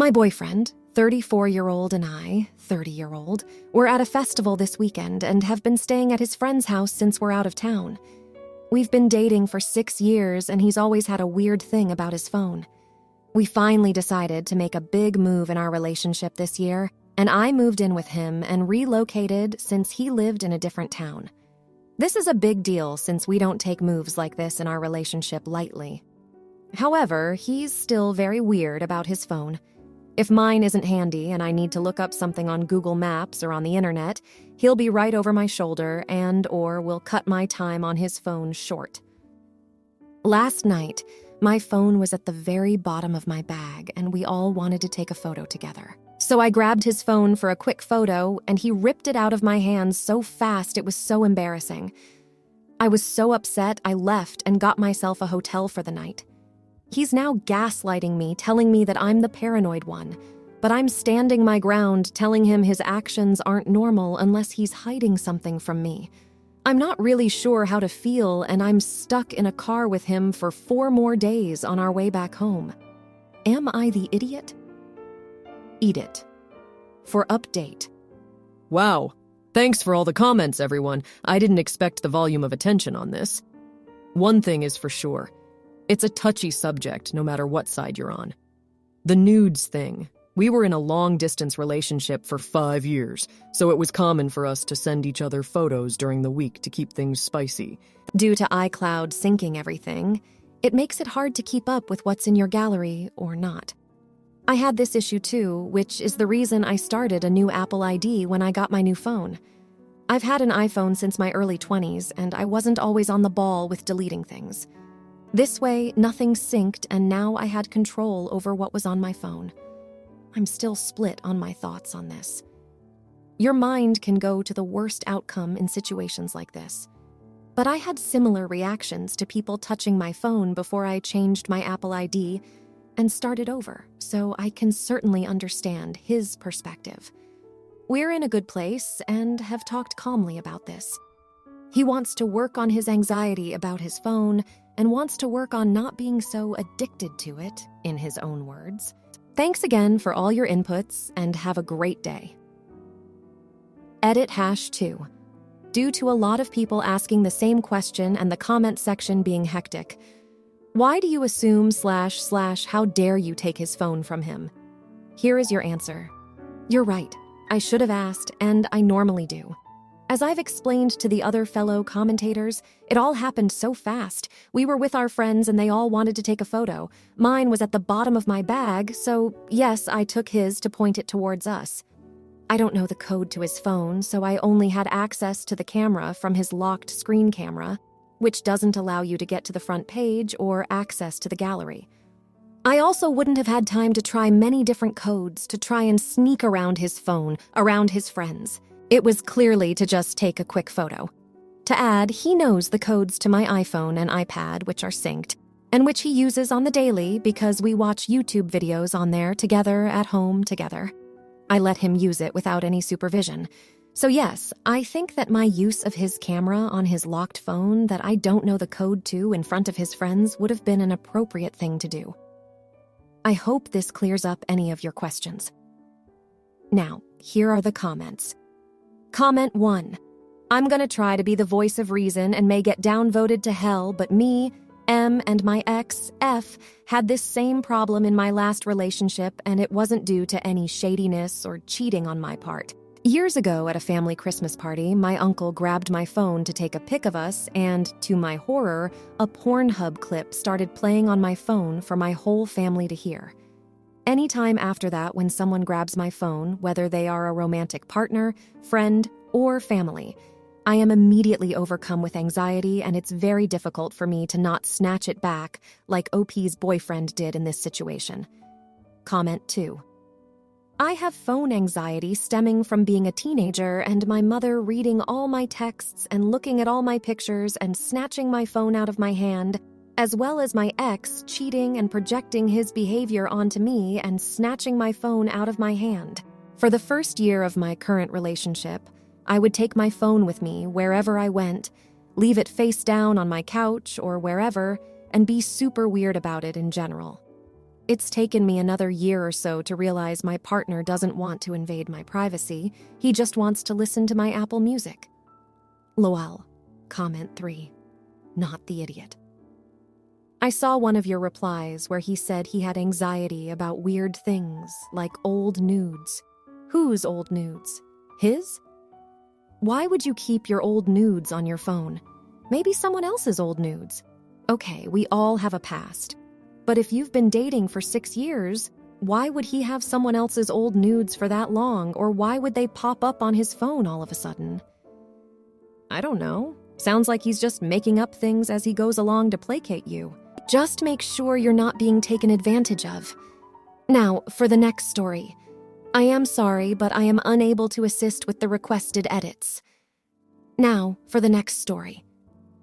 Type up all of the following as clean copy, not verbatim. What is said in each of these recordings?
My boyfriend, 34-year-old, and I, 30-year-old, were at a festival this weekend and have been staying at his friend's house since we're out of town. We've been dating for 6 years, and he's always had a weird thing about his phone. We finally decided to make a big move in our relationship this year, and I moved in with him and relocated since he lived in a different town. This is a big deal since we don't take moves like this in our relationship lightly. However, he's still very weird about his phone. If mine isn't handy and I need to look up something on Google Maps or on the internet, he'll be right over my shoulder and/or will cut my time on his phone short. Last night, my phone was at the very bottom of my bag and we all wanted to take a photo together. So I grabbed his phone for a quick photo and he ripped it out of my hands so fast it was so embarrassing. I was so upset I left and got myself a hotel for the night. He's now gaslighting me, telling me that I'm the paranoid one, but I'm standing my ground, telling him his actions aren't normal unless he's hiding something from me. I'm not really sure how to feel, and I'm stuck in a car with him for 4 more days on our way back home. Am I the idiot? Eat it. For update. Wow. Thanks for all the comments, everyone. I didn't expect the volume of attention on this. One thing is for sure. It's a touchy subject, no matter what side you're on. The nudes thing. We were in a long-distance relationship for 5 years, so it was common for us to send each other photos during the week to keep things spicy. Due to iCloud syncing everything, it makes it hard to keep up with what's in your gallery or not. I had this issue too, which is the reason I started a new Apple ID when I got my new phone. I've had an iPhone since my early 20s, and I wasn't always on the ball with deleting things. This way, nothing synced, and now I had control over what was on my phone. I'm still split on my thoughts on this. Your mind can go to the worst outcome in situations like this. But I had similar reactions to people touching my phone before I changed my Apple ID and started over, so I can certainly understand his perspective. We're in a good place and have talked calmly about this. He wants to work on his anxiety about his phone and wants to work on not being so addicted to it, in his own words. Thanks again for all your inputs and have a great day. Edit #2. Due to a lot of people asking the same question and the comment section being hectic, why do you assume / how dare you take his phone from him? Here is your answer. You're right. I should have asked, and I normally do. As I've explained to the other fellow commentators, it all happened so fast. We were with our friends and they all wanted to take a photo. Mine was at the bottom of my bag, so yes, I took his to point it towards us. I don't know the code to his phone, so I only had access to the camera from his locked screen camera, which doesn't allow you to get to the front page or access to the gallery. I also wouldn't have had time to try many different codes to try and sneak around his phone, around his friends. It was clearly to just take a quick photo. To add, he knows the codes to my iPhone and iPad, which are synced, and which he uses on the daily because we watch YouTube videos on there together at home together. I let him use it without any supervision. So yes, I think that my use of his camera on his locked phone that I don't know the code to in front of his friends would have been an appropriate thing to do. I hope this clears up any of your questions. Now, here are the comments. Comment 1. I'm gonna try to be the voice of reason and may get downvoted to hell, but me, M, and my ex, F, had this same problem in my last relationship, and it wasn't due to any shadiness or cheating on my part. Years ago at a family Christmas party, my uncle grabbed my phone to take a pic of us, and, to my horror, a Pornhub clip started playing on my phone for my whole family to hear. Anytime after that when someone grabs my phone, whether they are a romantic partner, friend, or family, I am immediately overcome with anxiety, and it's very difficult for me to not snatch it back like OP's boyfriend did in this situation. Comment 2. I have phone anxiety stemming from being a teenager and my mother reading all my texts and looking at all my pictures and snatching my phone out of my hand, as well as my ex cheating and projecting his behavior onto me and snatching my phone out of my hand. For the first year of my current relationship, I would take my phone with me wherever I went, leave it face down on my couch or wherever, and be super weird about it in general. It's taken me another year or so to realize my partner doesn't want to invade my privacy. He just wants to listen to my Apple Music. Lol. Comment 3. Not the idiot. I saw one of your replies where he said he had anxiety about weird things like old nudes. Whose old nudes? His? Why would you keep your old nudes on your phone? Maybe someone else's old nudes. Okay, we all have a past. But if you've been dating for 6 years, why would he have someone else's old nudes for that long, or why would they pop up on his phone all of a sudden? I don't know. Sounds like he's just making up things as he goes along to placate you. Just make sure you're not being taken advantage of. Now, for the next story. I am sorry, but I am unable to assist with the requested edits. Now, for the next story.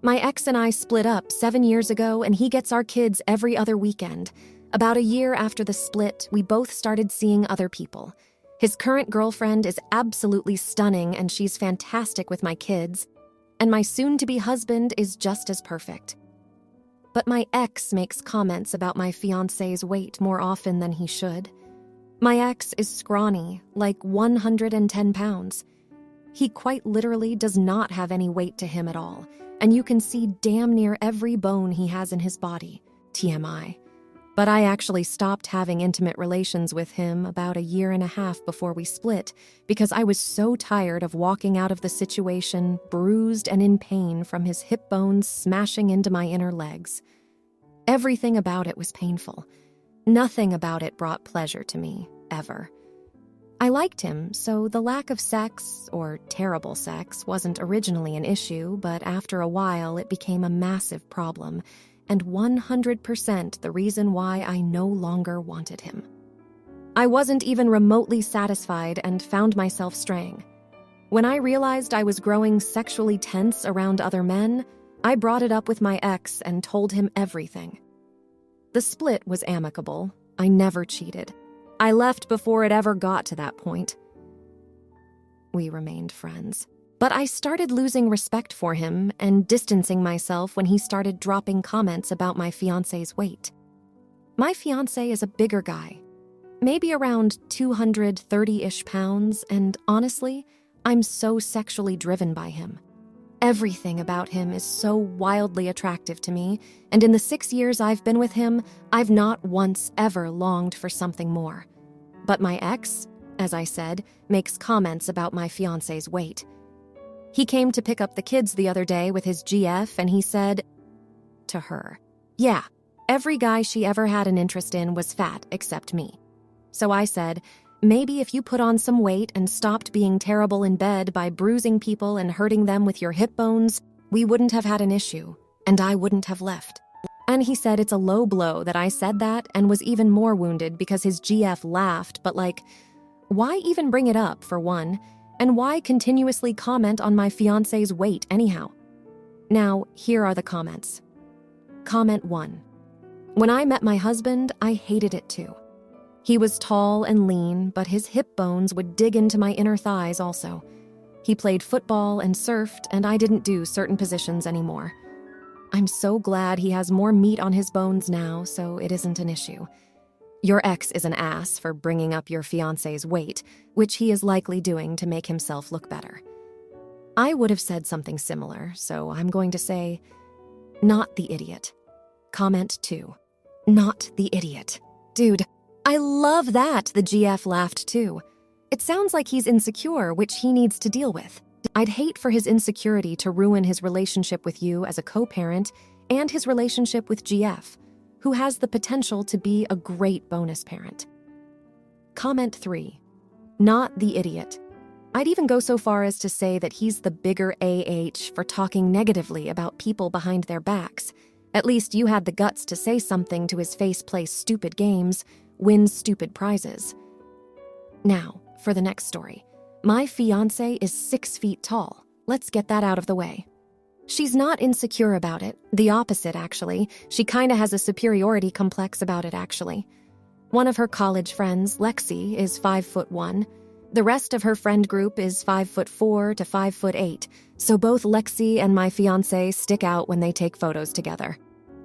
My ex and I split up 7 years ago, and he gets our kids every other weekend. About a year after the split, we both started seeing other people. His current girlfriend is absolutely stunning, and she's fantastic with my kids. And my soon-to-be husband is just as perfect. But my ex makes comments about my fiancé's weight more often than he should. My ex is scrawny, like 110 pounds. He quite literally does not have any weight to him at all, and you can see damn near every bone he has in his body, TMI. But I actually stopped having intimate relations with him about a year and a half before we split because I was so tired of walking out of the situation bruised and in pain from his hip bones smashing into my inner legs. Everything about it was painful. Nothing about it brought pleasure to me, ever. I liked him, so the lack of sex, or terrible sex, wasn't originally an issue, but after a while it became a massive problem, and 100% the reason why I no longer wanted him. I wasn't even remotely satisfied and found myself straying. When I realized I was growing sexually tense around other men, I brought it up with my ex and told him everything. The split was amicable. I never cheated. I left before it ever got to that point. We remained friends. But I started losing respect for him and distancing myself when he started dropping comments about my fiancé's weight. My fiancé is a bigger guy, maybe around 230-ish pounds, and honestly, I'm so sexually driven by him. Everything about him is so wildly attractive to me, and in the 6 years I've been with him, I've not once ever longed for something more. But my ex, as I said, makes comments about my fiancé's weight. He came to pick up the kids the other day with his GF, and he said to her, "Yeah, every guy she ever had an interest in was fat except me." So I said, "Maybe if you put on some weight and stopped being terrible in bed by bruising people and hurting them with your hip bones, we wouldn't have had an issue, and I wouldn't have left." And he said it's a low blow that I said that, and was even more wounded because his GF laughed, but why even bring it up, for one? And why continuously comment on my fiancé's weight anyhow? Now, here are the comments. Comment 1. When I met my husband, I hated it too. He was tall and lean, but his hip bones would dig into my inner thighs also. He played football and surfed, and I didn't do certain positions anymore. I'm so glad he has more meat on his bones now, so it isn't an issue. Your ex is an ass for bringing up your fiancé's weight, which he is likely doing to make himself look better. I would have said something similar, so I'm going to say, not the idiot. Comment 2. Not the idiot. Dude, I love that the GF laughed too. It sounds like he's insecure, which he needs to deal with. I'd hate for his insecurity to ruin his relationship with you as a co-parent and his relationship with GF, who has the potential to be a great bonus parent. Comment 3. Not the idiot. I'd even go so far as to say that he's the bigger AH for talking negatively about people behind their backs. At least you had the guts to say something to his face, play stupid games, win stupid prizes. Now, for the next story. My fiancé is 6 feet tall. Let's get that out of the way. She's not insecure about it. The opposite, actually. She kinda has a superiority complex about it, actually. One of her college friends, Lexi, is 5'1". The rest of her friend group is 5'4" to 5'8", so both Lexi and my fiancé stick out when they take photos together.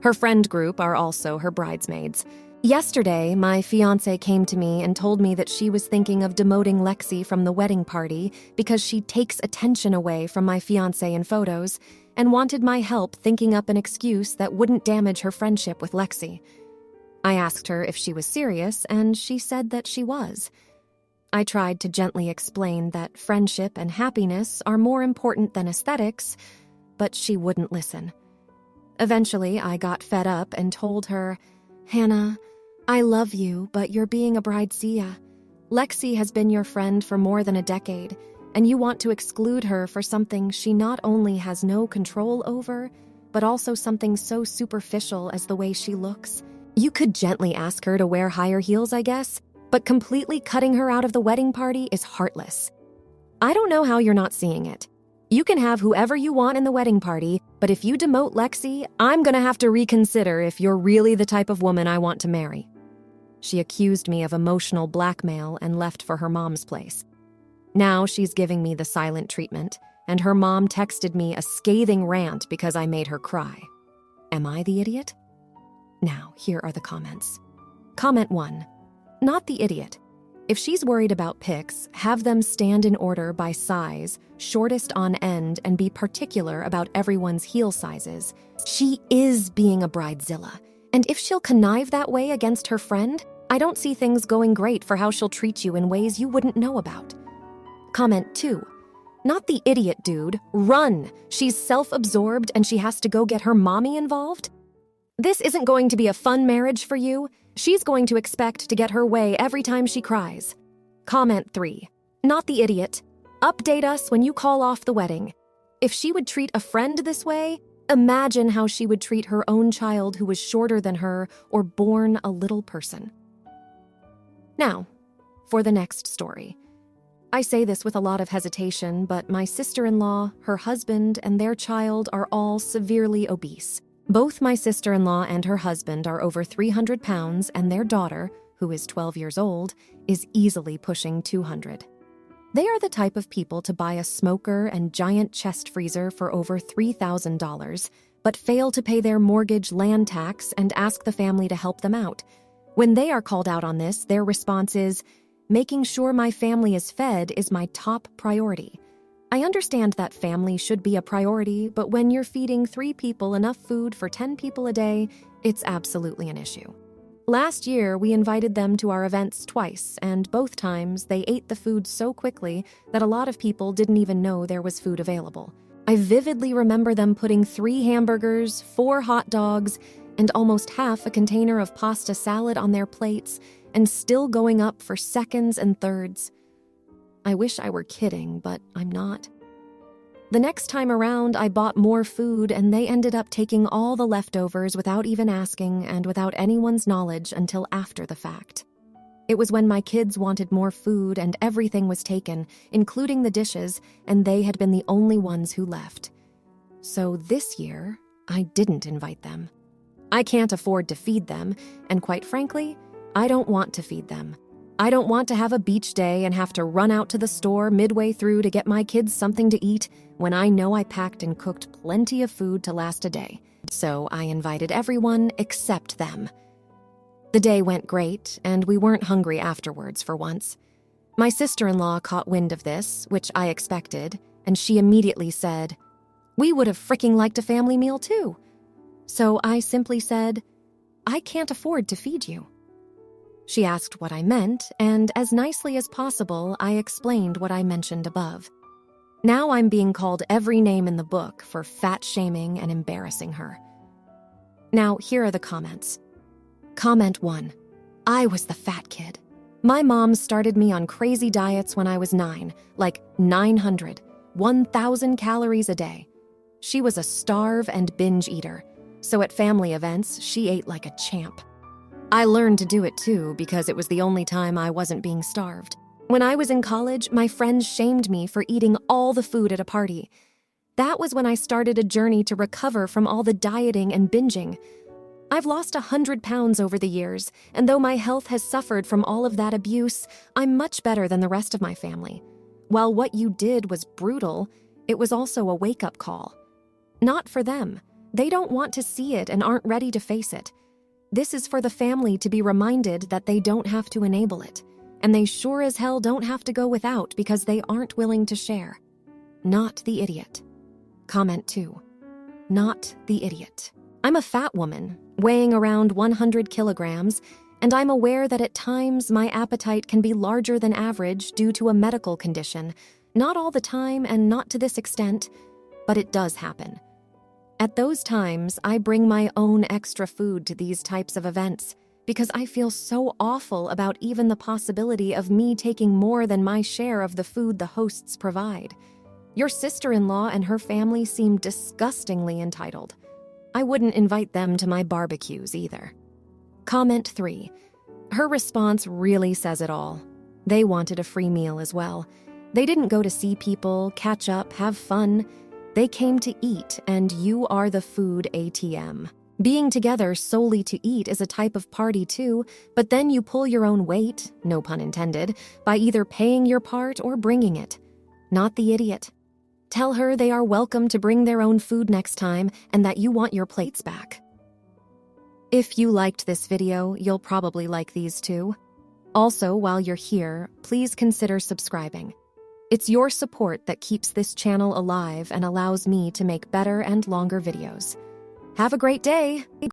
Her friend group are also her bridesmaids. Yesterday, my fiancé came to me and told me that she was thinking of demoting Lexi from the wedding party because she takes attention away from my fiancé in photos and wanted my help thinking up an excuse that wouldn't damage her friendship with Lexi. I asked her if she was serious, and she said that she was. I tried to gently explain that friendship and happiness are more important than aesthetics, but she wouldn't listen. Eventually, I got fed up and told her, "Hannah, I love you, but you're being a bridezilla. Lexi has been your friend for more than a decade, and you want to exclude her for something she not only has no control over, but also something so superficial as the way she looks. You could gently ask her to wear higher heels, I guess, but completely cutting her out of the wedding party is heartless. I don't know how you're not seeing it. You can have whoever you want in the wedding party, but if you demote Lexi, I'm gonna have to reconsider if you're really the type of woman I want to marry." She accused me of emotional blackmail and left for her mom's place. Now she's giving me the silent treatment, and her mom texted me a scathing rant because I made her cry. Am I the idiot? Now, here are the comments. Comment 1. Not the idiot. If she's worried about pics, have them stand in order by size, shortest on end, and be particular about everyone's heel sizes. She is being a bridezilla, and if she'll connive that way against her friend, I don't see things going great for how she'll treat you in ways you wouldn't know about. Comment 2. Not the idiot, dude. Run! She's self-absorbed and she has to go get her mommy involved? This isn't going to be a fun marriage for you. She's going to expect to get her way every time she cries. Comment 3. Not the idiot. Update us when you call off the wedding. If she would treat a friend this way, imagine how she would treat her own child who was shorter than her or born a little person. Now, for the next story. I say this with a lot of hesitation, but my sister-in-law, her husband, and their child are all severely obese. Both my sister-in-law and her husband are over 300 pounds, and their daughter, who is 12 years old, is easily pushing 200. They are the type of people to buy a smoker and giant chest freezer for over $3,000, but fail to pay their mortgage, land tax, and ask the family to help them out. When they are called out on this, their response is, "Making sure my family is fed is my top priority." I understand that family should be a priority, but when you're feeding 3 people enough food for 10 people a day, it's absolutely an issue. Last year, we invited them to our events twice, and both times they ate the food so quickly that a lot of people didn't even know there was food available. I vividly remember them putting 3 hamburgers, 4 hot dogs, and almost half a container of pasta salad on their plates, and still going up for seconds and thirds. I wish I were kidding, but I'm not. The next time around, I bought more food, and they ended up taking all the leftovers without even asking and without anyone's knowledge until after the fact. It was when my kids wanted more food and everything was taken, including the dishes, and they had been the only ones who left. So this year, I didn't invite them. I can't afford to feed them, and quite frankly, I don't want to feed them. I don't want to have a beach day and have to run out to the store midway through to get my kids something to eat when I know I packed and cooked plenty of food to last a day. So I invited everyone except them. The day went great, and we weren't hungry afterwards for once. My sister-in-law caught wind of this, which I expected, and she immediately said, "We would have fricking liked a family meal too." So I simply said, "I can't afford to feed you." She asked what I meant, and as nicely as possible, I explained what I mentioned above. Now I'm being called every name in the book for fat-shaming and embarrassing her. Now, here are the comments. Comment 1. I was the fat kid. My mom started me on crazy diets when I was 9, like 900, 1,000 calories a day. She was a starve and binge eater, so at family events, she ate like a champ. I learned to do it too because it was the only time I wasn't being starved. When I was in college, my friends shamed me for eating all the food at a party. That was when I started a journey to recover from all the dieting and binging. I've lost 100 pounds over the years, and though my health has suffered from all of that abuse, I'm much better than the rest of my family. While what you did was brutal, it was also a wake-up call. Not for them. They don't want to see it and aren't ready to face it. This is for the family to be reminded that they don't have to enable it, and they sure as hell don't have to go without because they aren't willing to share. Not the idiot. Comment 2. Not the idiot. I'm a fat woman, weighing around 100 kilograms, and I'm aware that at times my appetite can be larger than average due to a medical condition. Not all the time and not to this extent, but it does happen. At those times, I bring my own extra food to these types of events because I feel so awful about even the possibility of me taking more than my share of the food the hosts provide. Your sister-in-law and her family seem disgustingly entitled. I wouldn't invite them to my barbecues either. Comment 3. Her response really says it all. They wanted a free meal as well. They didn't go to see people, catch up, have fun. They came to eat, and you are the food ATM. Being together solely to eat is a type of party too, but then you pull your own weight, no pun intended, by either paying your part or bringing it. Not the idiot. Tell her they are welcome to bring their own food next time and that you want your plates back. If you liked this video, you'll probably like these too. Also, while you're here, please consider subscribing. It's your support that keeps this channel alive and allows me to make better and longer videos. Have a great day!